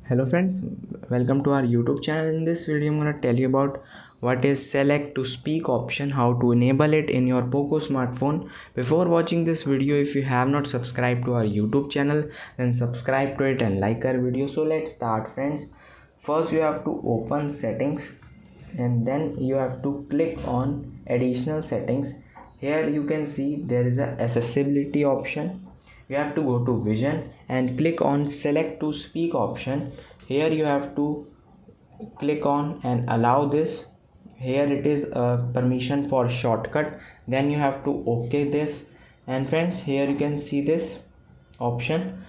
Hello friends, welcome to our YouTube channel. In this video I'm going to tell you about what is select to speak option, how to enable it in your POCO smartphone. Before watching this video, if you have not subscribed to our YouTube channel, then subscribe to it and like our video. So let's start friends. First you have to open settings and then you have to click on additional settings. Here you can see there is a accessibility option. You have to go to vision and click on select to speak option. Here you have to click on and allow this. Here it is a permission for shortcut, then you have to OK this. And friends, here you can see this option.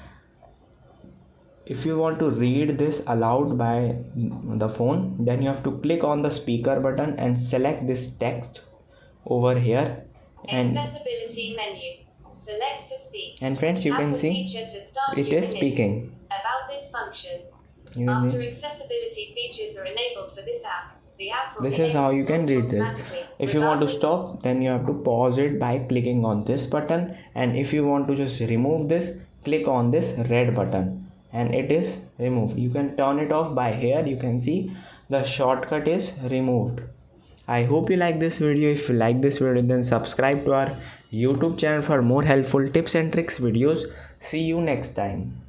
If you want to read this aloud by the phone, then you have to click on the speaker button and select this text over here. And accessibility menu. Select to speak. And friends, you can see it is speaking. About this function. After accessibility features are enabled for this app, the app will this is how you can read this. If you want to stop, then you have to pause it by clicking on this button, and if you want to just remove this, click on this red button and it is removed. You can turn it off by here. You can see the shortcut is removed. I hope you like this video. If you like this video, then subscribe to our YouTube channel for more helpful tips and tricks videos. See you next time.